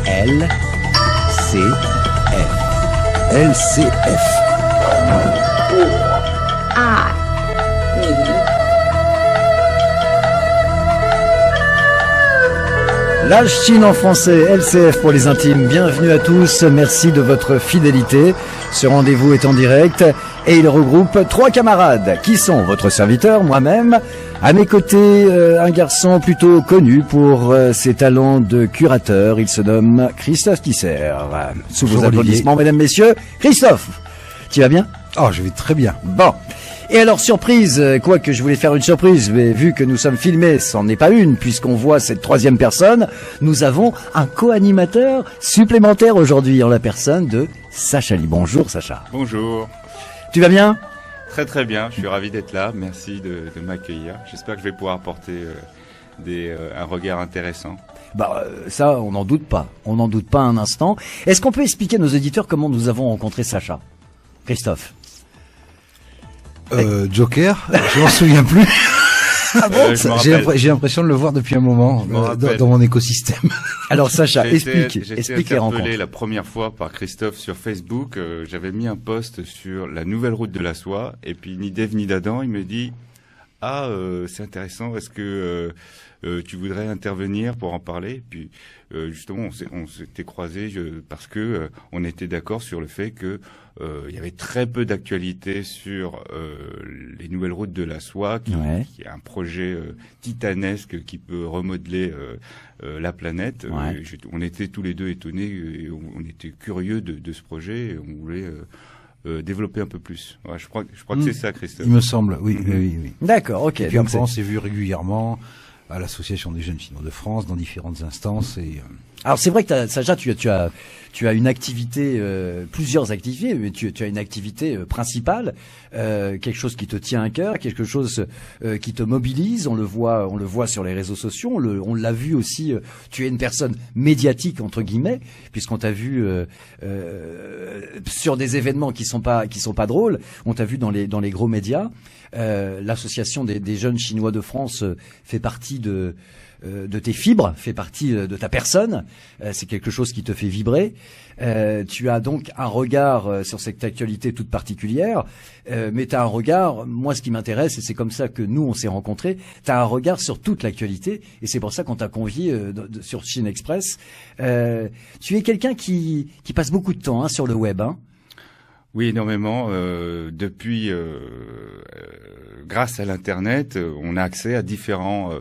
LCF. La Chine en français, LCF pour les intimes. Bienvenue à tous, merci de votre fidélité. Ce rendez-vous est en direct et il regroupe 3 camarades qui sont votre serviteur, moi-même. À mes côtés, un garçon plutôt connu pour ses talents de curateur. Il se nomme Christophe Tisser. Sous vos applaudissements, mesdames, messieurs, Christophe, tu vas bien? Oh, je vais très bien. Bon. Et alors, surprise, quoique je voulais faire une surprise, mais vu que nous sommes filmés, c'en n'est pas une, puisqu'on voit cette 3e personne, nous avons un co-animateur supplémentaire aujourd'hui, en la personne de Sacha Lee. Bonjour Sacha. Bonjour. Tu vas bien? Très très bien, je suis ravi d'être là, merci de m'accueillir. J'espère que je vais pouvoir apporter un regard intéressant. Ça, on n'en doute pas un instant. Est-ce qu'on peut expliquer à nos auditeurs comment nous avons rencontré Sacha? Christophe. Joker, je m'en souviens plus. Ah bon, j'ai l'impression de le voir depuis un moment dans mon écosystème. Alors Sacha, explique les rencontres. J'ai été la première fois par Christophe sur Facebook. J'avais mis un post sur la nouvelle route de la soie et puis ni Dave ni d'Adam, il me dit c'est intéressant. Est-ce que tu voudrais intervenir pour en parler? Et puis justement, on s'était croisés parce que on était d'accord sur le fait que il y avait très peu d'actualité sur les nouvelles routes de la soie, qui est un projet titanesque qui peut remodeler la planète. Ouais. On était tous les deux étonnés et on était curieux de ce projet et on voulait développer un peu plus. Ouais, je crois que c'est ça, Christophe. Il me semble, oui. D'accord, ok. Et puis après, on s'est vu régulièrement à l'Association des jeunes Chinois de France, dans différentes instances. Alors c'est vrai que Sacha, tu as une activité, plusieurs activités, mais tu as une activité principale, quelque chose qui te tient à cœur, quelque chose qui te mobilise. On le voit sur les réseaux sociaux. On l'a vu aussi. Tu es une personne médiatique entre guillemets, puisqu'on t'a vu sur des événements qui sont pas drôles. On t'a vu dans les gros médias. L'association des jeunes Chinois de France fait partie de tes fibres, fait partie de ta personne. C'est quelque chose qui te fait vibrer. Tu as donc un regard sur cette actualité toute particulière, mais tu as un regard, moi ce qui m'intéresse, et c'est comme ça que nous on s'est rencontrés, tu as un regard sur toute l'actualité, et c'est pour ça qu'on t'a convié sur Chine Express. Tu es quelqu'un qui passe beaucoup de temps sur le web, hein? Oui, énormément. Depuis, grâce à l'Internet, on a accès à différents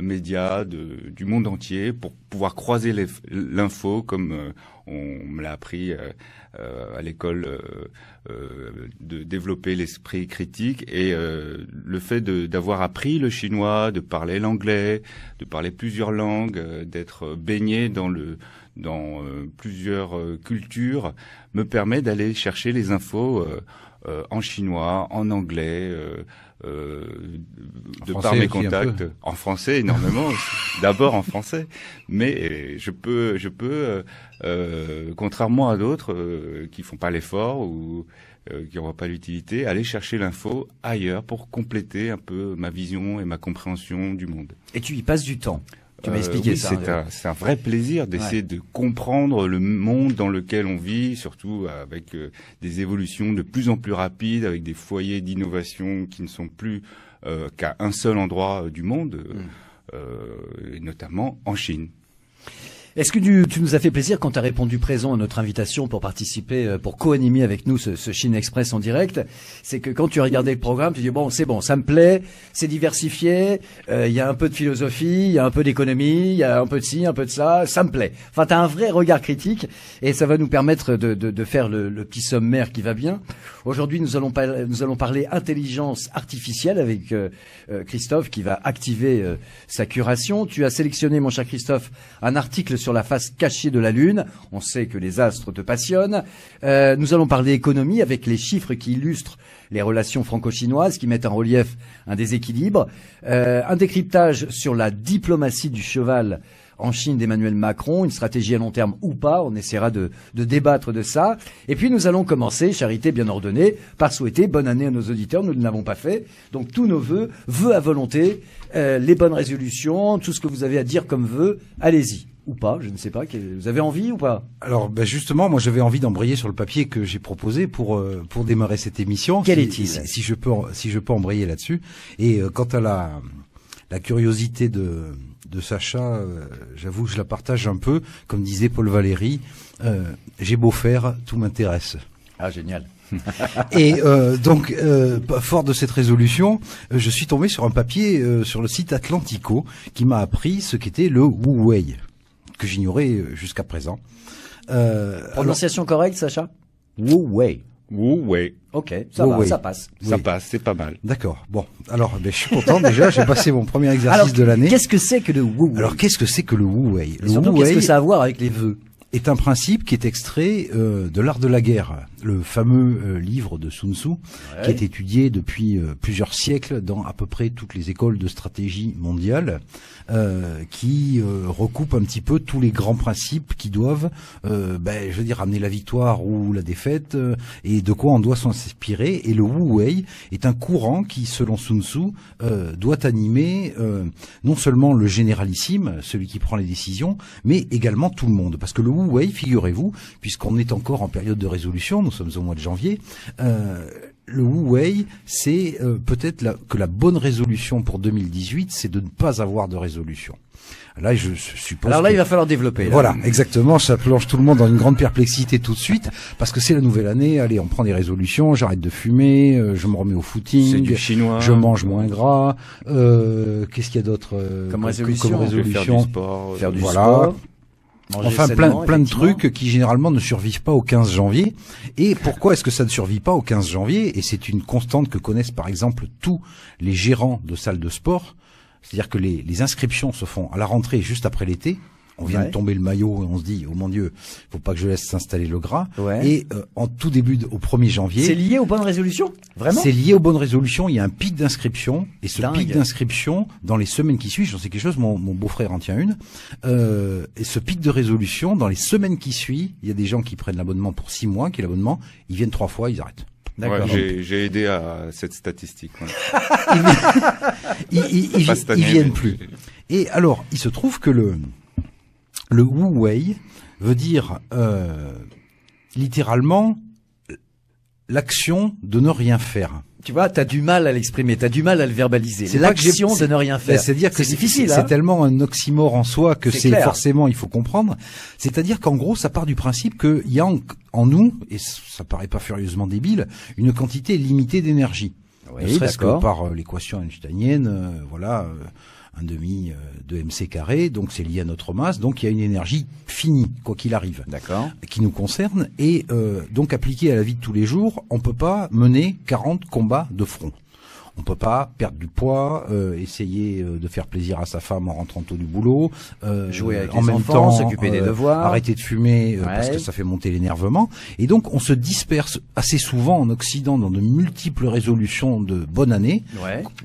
médias du monde entier pour pouvoir croiser l'info, comme on me l'a appris à l'école, de développer l'esprit critique et le fait d'avoir appris le chinois, de parler l'anglais, de parler plusieurs langues, d'être baigné dans plusieurs cultures me permet d'aller chercher les infos en chinois, en anglais, de par mes contacts, en français énormément, d'abord en français, mais je peux contrairement à d'autres qui font pas l'effort ou qui n'auront pas l'utilité, aller chercher l'info ailleurs pour compléter un peu ma vision et ma compréhension du monde. Et tu y passes du temps. Tu m'as expliqué ça. C'est un vrai plaisir d'essayer de comprendre le monde dans lequel on vit, surtout avec des évolutions de plus en plus rapides, avec des foyers d'innovation qui ne sont plus qu'à un seul endroit du monde, et notamment en Chine. Est-ce que tu nous as fait plaisir quand tu as répondu présent à notre invitation pour participer, pour co-animer avec nous ce Chine Express en direct? C'est que quand tu regardais le programme, tu dis bon, c'est bon, ça me plaît, c'est diversifié, il y a un peu de philosophie, il y a un peu d'économie, il y a un peu de ci, un peu de ça me plaît. Enfin, tu as un vrai regard critique et ça va nous permettre de faire le petit sommaire qui va bien. Aujourd'hui, nous allons parler intelligence artificielle avec Christophe qui va activer sa curation. Tu as sélectionné, mon cher Christophe, un article sur la face cachée de la Lune. On sait que les astres te passionnent. Nous allons parler économie avec les chiffres qui illustrent les relations franco-chinoises, qui mettent en relief un déséquilibre. Un décryptage sur la diplomatie du cheval en Chine d'Emmanuel Macron, une stratégie à long terme ou pas, on essaiera de débattre de ça. Et puis nous allons commencer, charité bien ordonnée, par souhaiter bonne année à nos auditeurs, nous ne l'avons pas fait. Donc tous nos vœux à volonté, les bonnes résolutions, tout ce que vous avez à dire comme vœux, allez-y. ou pas, je ne sais pas. Vous avez envie ou pas? Alors, justement, moi, j'avais envie d'embrayer sur le papier que j'ai proposé pour démarrer cette émission. Quel est-il? Si je peux embrayer là-dessus. Et quant à la curiosité de Sacha, j'avoue que je la partage un peu. Comme disait Paul Valéry, j'ai beau faire, tout m'intéresse. Ah, génial. Et donc, fort de cette résolution, je suis tombé sur un papier sur le site Atlantico qui m'a appris ce qu'était le Wu Wei, que j'ignorais jusqu'à présent. Prononciation correcte, Sacha? Wu Wei. Wu Wei. Ok, ça va, ça passe. Ça passe, c'est pas mal. D'accord. Bon, alors, je suis content déjà. J'ai passé mon premier exercice de l'année. Qu'est-ce que c'est que le Wu Wei? Alors, qu'est-ce que c'est que le Wu Wei? Et surtout, qu'est-ce que ça a à voir avec les vœux? Est un principe qui est extrait de l'art de la guerre, le fameux livre de Sun Tzu, qui est étudié depuis plusieurs siècles dans à peu près toutes les écoles de stratégie mondiale, qui recoupe un petit peu tous les grands principes qui doivent, je veux dire, amener la victoire ou la défaite, et de quoi on doit s'inspirer. Et le Wu Wei est un courant qui, selon Sun Tzu, doit animer non seulement le généralissime, celui qui prend les décisions, mais également tout le monde, parce que le Wu Wei, figurez-vous, puisqu'on est encore en période de résolution, nous sommes au mois de janvier, le Wu Wei, c'est peut-être que la bonne résolution pour 2018, c'est de ne pas avoir de résolution. Là, je suppose. Alors là, il va falloir développer. Là. Voilà, exactement. Ça plonge tout le monde dans une grande perplexité tout de suite, parce que c'est la nouvelle année. Allez, on prend des résolutions. J'arrête de fumer. Je me remets au footing. C'est du chinois. Je mange moins gras. Qu'est-ce qu'il y a d'autre comme résolution? Faire du sport. Faire du voilà. sport. Enfin, plein de trucs qui généralement ne survivent pas au 15 janvier. Et pourquoi est-ce que ça ne survit pas au 15 janvier? Et c'est une constante que connaissent par exemple tous les gérants de salles de sport. C'est-à-dire que les inscriptions se font à la rentrée juste après l'été. On vient de tomber le maillot et on se dit, oh mon Dieu, faut pas que je laisse s'installer le gras. Et en tout début, au 1er janvier... C'est lié aux bonnes résolutions? Vraiment? C'est lié aux bonnes résolutions. Il y a un pic d'inscription. Et ce pic d'inscription, dans les semaines qui suivent, j'en sais quelque chose, mon beau-frère en tient une, et ce pic de résolution, dans les semaines qui suivent, il y a des gens qui prennent l'abonnement pour 6 mois, qui est l'abonnement, ils viennent 3 fois, ils arrêtent. D'accord. Ouais, j'ai aidé à cette statistique. Ouais. Ils viennent plus. Et alors, il se trouve que le Wu Wei veut dire littéralement l'action de ne rien faire. Tu vois, t'as du mal à l'exprimer, t'as du mal à le verbaliser. C'est l'action de ne rien faire. C'est-à-dire que c'est difficile. C'est tellement un oxymore en soi que c'est forcément, il faut comprendre. C'est-à-dire qu'en gros, ça part du principe qu'il y a en nous, et ça paraît pas furieusement débile, une quantité limitée d'énergie. Oui, ne serait-ce que par l'équation einsteinienne, un demi de mc carré, donc c'est lié à notre masse, donc il y a une énergie finie, quoi qu'il arrive, qui nous concerne, et donc appliquée à la vie de tous les jours, on peut pas mener 40 combats de front. On peut pas perdre du poids, essayer de faire plaisir à sa femme en rentrant tôt du boulot, jouer avec en les même enfants, temps, s'occuper des devoirs, arrêter de fumer parce que ça fait monter l'énervement. Et donc on se disperse assez souvent en Occident dans de multiples résolutions de bonne année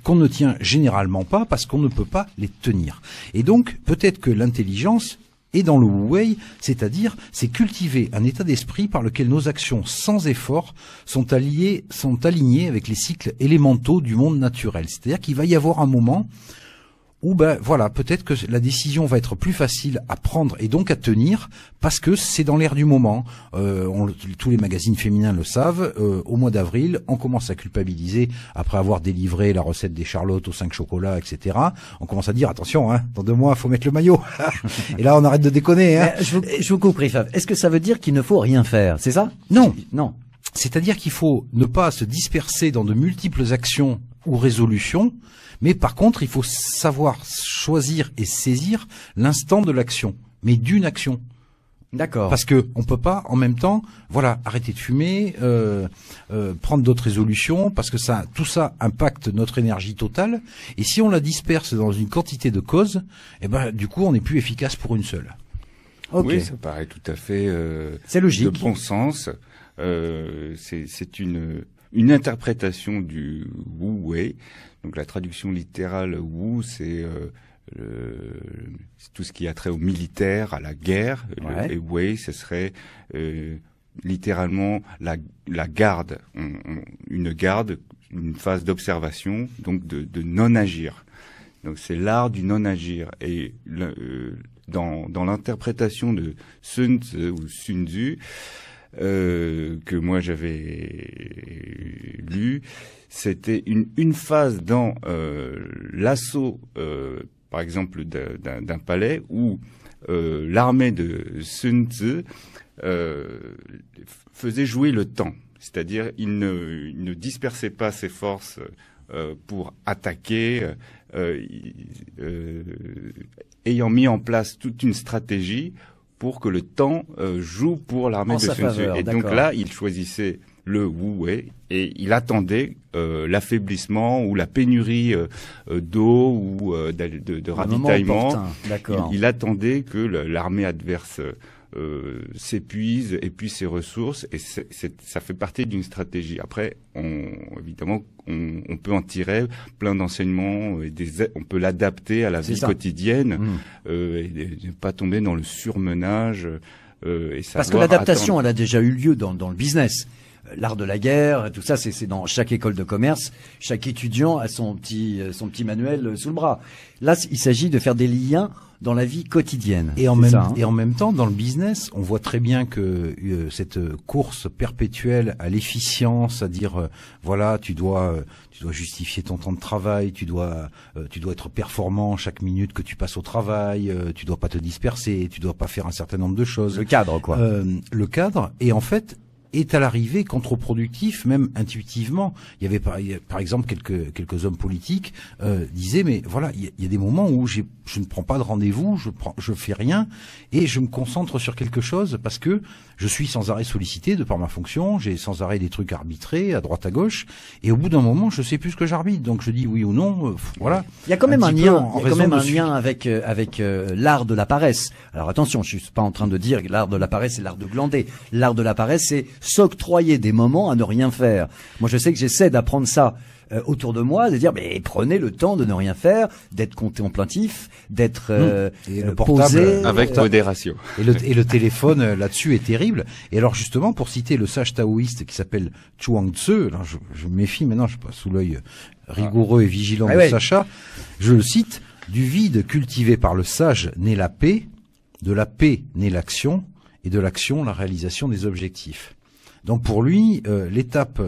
qu'on ne tient généralement pas parce qu'on ne peut pas les tenir. Et donc peut-être que l'intelligence et dans le Wu Wei, c'est-à-dire, c'est cultiver un état d'esprit par lequel nos actions sans effort sont alignées avec les cycles élémentaux du monde naturel. C'est-à-dire qu'il va y avoir un moment où, peut-être que la décision va être plus facile à prendre et donc à tenir parce que c'est dans l'air du moment. Tous les magazines féminins le savent. Au mois d'avril, on commence à culpabiliser après avoir délivré la recette des charlottes aux 5 chocolats, etc. On commence à dire attention, dans 2 mois, faut mettre le maillot. Et là, on arrête de déconner. Je vous coupe, Fab. Est-ce que ça veut dire qu'il ne faut rien faire? C'est ça? Non. Non. C'est-à-dire qu'il faut ne pas se disperser dans de multiples actions ou résolutions, mais par contre, il faut savoir choisir et saisir l'instant de l'action, mais d'une action. D'accord. Parce que on peut pas en même temps, arrêter de fumer, prendre d'autres résolutions, parce que tout ça impacte notre énergie totale. Et si on la disperse dans une quantité de causes, du coup, on n'est plus efficace pour une seule. Oui, ça paraît tout à fait c'est logique, de bon sens. C'est une interprétation du Wu Wei. Donc la traduction littérale Wu, c'est tout ce qui a trait au militaire, à la guerre. Et Wei, ce serait littéralement la garde, une garde, une phase d'observation, donc de non-agir. Donc c'est l'art du non-agir. Et dans l'interprétation de Sun Tzu ou Sun Tzu, que moi j'avais lu, c'était une phase dans l'assaut, par exemple, d'un palais où l'armée de Sun Tzu faisait jouer le temps. C'est-à-dire, il ne dispersait pas ses forces pour attaquer, ayant mis en place toute une stratégie pour que le temps joue pour l'armée de Sun Tzu. Et donc là, il choisissait le Wu Wei et il attendait l'affaiblissement ou la pénurie d'eau ou de ravitaillement. Il attendait que l'armée adverse s'épuise, épuise ses ressources, et ça fait partie d'une stratégie. Après, évidemment, on peut en tirer plein d'enseignements, on peut l'adapter à la vie quotidienne, et ne pas tomber dans le surmenage. Parce que l'adaptation, elle a déjà eu lieu dans le business. L'art de la guerre, tout ça, c'est dans chaque école de commerce. Chaque étudiant a son petit manuel sous le bras. Là, il s'agit de faire des liens dans la vie quotidienne. Et en même temps, dans le business, on voit très bien que cette course perpétuelle à l'efficience, à dire voilà, tu dois justifier ton temps de travail, tu dois être performant chaque minute que tu passes au travail, tu dois pas te disperser, tu dois pas faire un certain nombre de choses. Le cadre, quoi. Le cadre, et en fait, est à l'arrivée contre-productif, même intuitivement. Il y avait par exemple quelques hommes politiques disaient mais voilà, il y a des moments où je ne prends pas de rendez-vous, je fais rien et je me concentre sur quelque chose parce que je suis sans arrêt sollicité de par ma fonction, j'ai sans arrêt des trucs arbitrés à droite à gauche et au bout d'un moment, je sais plus ce que j'arbitre. Donc je dis oui ou non, voilà. Il y a quand même un lien avec l'art de la paresse. Alors attention, je suis pas en train de dire que l'art de la paresse c'est l'art de glander. L'art de la paresse c'est s'octroyer des moments à ne rien faire. Moi, je sais que j'essaie d'apprendre ça autour de moi, de dire mais prenez le temps de ne rien faire, d'être contemplatif, d'être posé avec modération. Et le téléphone là-dessus est terrible. Et alors justement, pour citer le sage taoïste qui s'appelle Chuang Tzu, alors je me méfie maintenant, je suis pas sous l'œil rigoureux et vigilant de Sacha, je le cite: du vide cultivé par le sage naît la paix, de la paix naît l'action, et de l'action la réalisation des objectifs. Donc pour lui, l'étape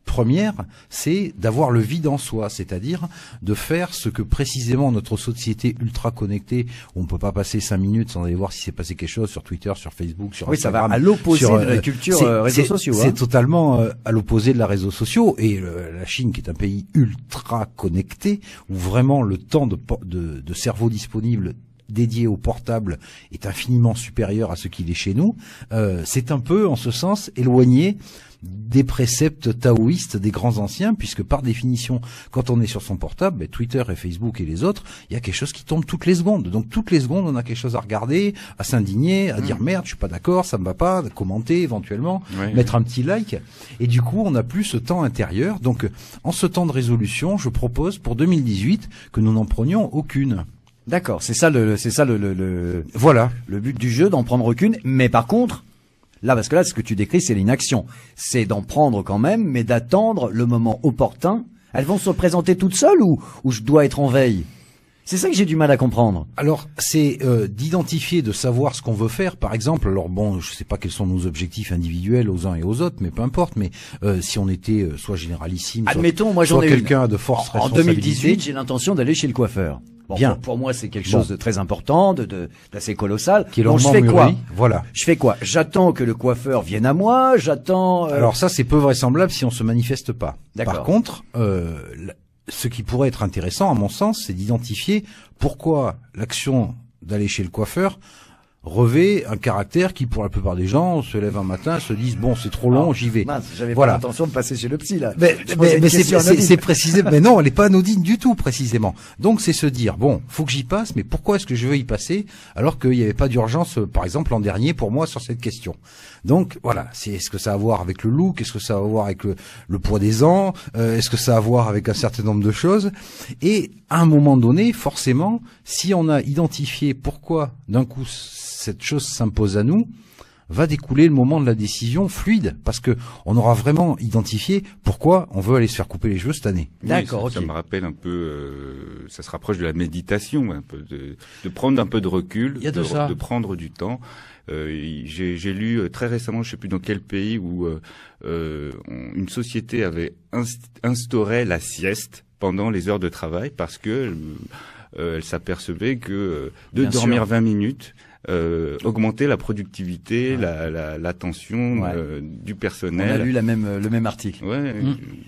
première, c'est d'avoir le vide en soi, c'est-à-dire de faire ce que précisément notre société ultra connectée, où on peut pas passer 5 minutes sans aller voir si s'est passé quelque chose sur Twitter, sur Facebook, sur Instagram. Oui, ça va à l'opposé de la culture réseaux sociaux. C'est totalement à l'opposé de la réseaux sociaux. Et la Chine, qui est un pays ultra connecté, où vraiment le temps de cerveau disponible dédié au portable est infiniment supérieur à ce qu'il est chez nous, c'est un peu, en ce sens, éloigné des préceptes taoïstes des grands anciens, puisque par définition, quand on est sur son portable, Twitter et Facebook et les autres, il y a quelque chose qui tombe toutes les secondes. Donc toutes les secondes, on a quelque chose à regarder, à s'indigner, à dire merde, je suis pas d'accord, ça me va pas, à commenter éventuellement, mettre un petit like. Et du coup, on n'a plus ce temps intérieur. Donc, en ce temps de résolution, je propose pour 2018 que nous n'en prenions aucune. D'accord, c'est ça voilà le but du jeu, d'en prendre aucune. Mais par contre, là, parce que là, ce que tu décris, c'est l'inaction. C'est d'en prendre quand même, mais d'attendre le moment opportun. Elles vont se présenter toutes seules ou je dois être en veille? C'est ça que j'ai du mal à comprendre. Alors, c'est d'identifier, de savoir ce qu'on veut faire. Par exemple, alors bon, je sais pas quels sont nos objectifs individuels aux uns et aux autres, mais peu importe. Mais si on était soit généralissime, admettons, moi j'en ai quelqu'un de force responsabilité. En 2018, j'ai l'intention d'aller chez le coiffeur. Bon, bien. Pour moi, c'est quelque chose de très important, d'assez colossal. Donc, je fais quoi? Voilà. Je fais quoi? J'attends que le coiffeur vienne à moi, j'attends... Alors ça, c'est peu vraisemblable si on se manifeste pas. D'accord. Par contre, ce qui pourrait être intéressant, à mon sens, c'est d'identifier pourquoi l'action d'aller chez le coiffeur revêt un caractère qui, pour la plupart des gens, se lèvent un matin, se disent bon, c'est trop long, j'y vais. Mince, j'avais pas l'intention de passer chez le psy là. Mais c'est précisément. Mais non, elle est pas anodine du tout, précisément. Donc c'est se dire bon, faut que j'y passe, mais pourquoi est-ce que je veux y passer alors qu'il n'y avait pas d'urgence, par exemple l'an dernier pour moi sur cette question. Donc voilà, est-ce que ça a à voir avec le look, est-ce que ça a à voir avec le poids des ans, est-ce que ça a à voir avec un certain nombre de choses. Et à un moment donné, forcément, si on a identifié pourquoi d'un coup cette chose s'impose à nous, va découler le moment de la décision fluide, parce que on aura vraiment identifié pourquoi on veut aller se faire couper les cheveux cette année. Oui, d'accord, ça me rappelle un peu, ça se rapproche de la méditation, un peu de prendre un peu de recul, de prendre du temps. J'ai lu très récemment, je sais plus dans quel pays, où une société avait instauré la sieste pendant les heures de travail parce que elle s'apercevait que de dormir 20 minutes augmenter la productivité, l'attention du personnel. On a lu le même article. Ouais,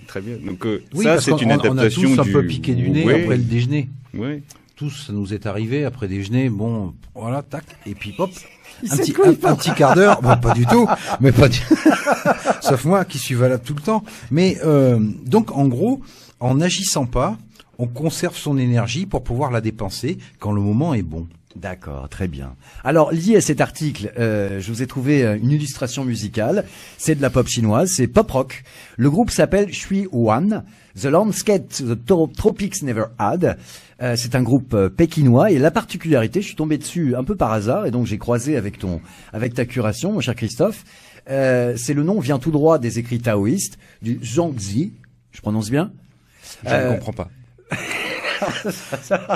très bien. Donc oui, ça c'est une adaptation on a tous un peu piqué du nez après le déjeuner. Oui. Tous, ça nous est arrivé après déjeuner. Bon, voilà, tac, et puis hop. Un petit quart d'heure, bon, pas du tout, mais pas du... sauf moi qui suis valable tout le temps. Mais donc en gros, en n'agissant pas, on conserve son énergie pour pouvoir la dépenser quand le moment est bon. D'accord, très bien. Alors, lié à cet article, je vous ai trouvé une illustration musicale. C'est de la pop chinoise, c'est pop rock. Le groupe s'appelle Shui Wan, The Landscape the Tropics Never Had. C'est un groupe pékinois et la particularité, je suis tombé dessus un peu par hasard et donc j'ai croisé avec ta curation, mon cher Christophe. C'est le nom vient tout droit des écrits taoïstes du Zhuangzi. Je prononce bien? Je ne comprends pas.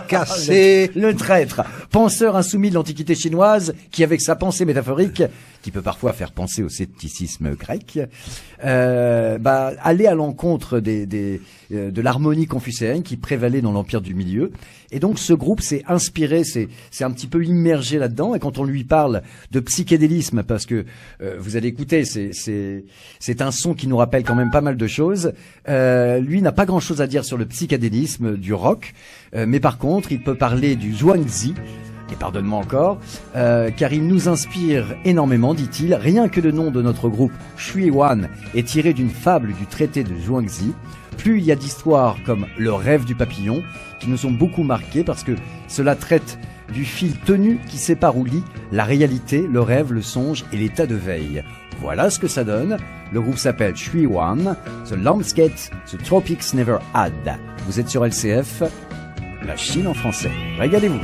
Cassé le traître, penseur insoumis de l'Antiquité chinoise, qui avec sa pensée métaphorique, qui peut parfois faire penser au scepticisme grec, allait à l'encontre de l'harmonie confucéenne qui prévalait dans l'Empire du Milieu. Et donc ce groupe s'est inspiré, c'est un petit peu immergé là-dedans. Et quand on lui parle de psychédélisme, parce que vous allez écouter, c'est un son qui nous rappelle quand même pas mal de choses. Lui n'a pas grand-chose à dire sur le psychédélisme du rock, mais par contre, il peut parler du Zhuangzi. Et pardonne-moi encore, car il nous inspire énormément, dit-il. Rien que le nom de notre groupe, Shui Wan, est tiré d'une fable du traité de Zhuangzi. Plus il y a d'histoires comme Le rêve du papillon, qui nous ont beaucoup marqués parce que cela traite du fil tenu qui sépare ou lie la réalité, le rêve, le songe et l'état de veille. Voilà ce que ça donne. Le groupe s'appelle Shui Wan, The Landscape the Tropics Never Had. Vous êtes sur LCF, la Chine en français. Régalez-vous.